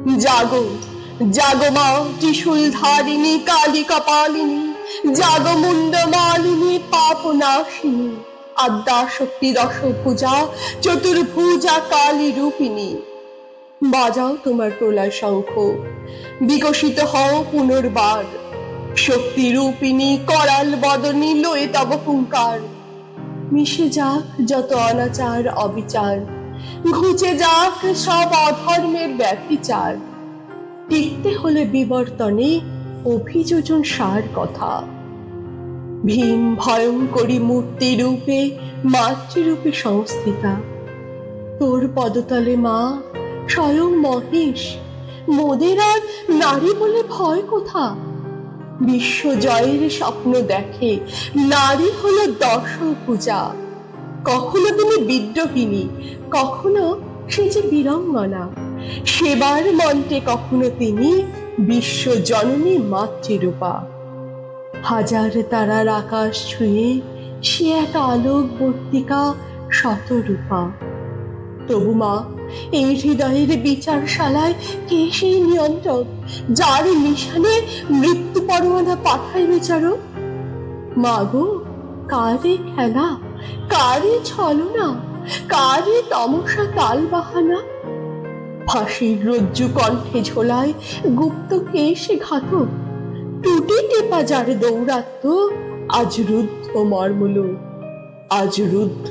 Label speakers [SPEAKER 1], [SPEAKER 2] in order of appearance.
[SPEAKER 1] জাগো, জাগো মা ত্রিশূল ধারিণী কালী কপালিনী, জাগো মুন্ড মালিনী পাপ নাশিনী, আদ্যা শক্তি দশ পূজা চতুর্ভুজা কালী রূপিণী। বাজাও তোমার প্রলয় শঙ্খ, বিকশিত হও পুনর্বার, শক্তি রূপিণী করাল বদনী লয়ে তব হুঙ্কার। মিশে যাক যত অনাচার অবিচার, ঘুচে যাক সব অধর্মের ব্যভিচার। টিকতে হলে বিবর্তনে অভিযোজন সার কথা। ভীম ভয়ঙ্করী মূর্তি রূপে মাতৃরূপে সংস্থিতা, তোর পদতলে মা স্বয়ং মহেশ। মোদের আর নারী বলে ভয় কোথা? বিশ্ব জয়ের স্বপ্ন দেখে নারী হলো দশ পূজা। কখনো তিনি বিদ্রোহিণী, কখনো সে যে বীরঙ্গনা, সেবার মন্ত্রে কখনো তিনি বিশ্ব জননী মাতৃরূপা। হাজার তারার আকাশ ছুঁয়ে সে এক আলোক বর্তিকা শতরূপা। তবু মা, এই হৃদয়ের বিচারশালায় কে সেই নিয়ন্ত্রক, যার নিশানে মৃত্যু পরোয়ানা পাঠায় বিচারক? মাগো, কারে খেলা, কারে ছলনা, কারে তমসা তাল বাহানা? ফাঁসির রজ্জু কণ্ঠে ঝোলায় গুপ্ত কে সে ঘাতক? টুটি টেপা যার দৌরাত্ম, আজ রুদ্ধ মর্মলোক, আজ রুদ্ধ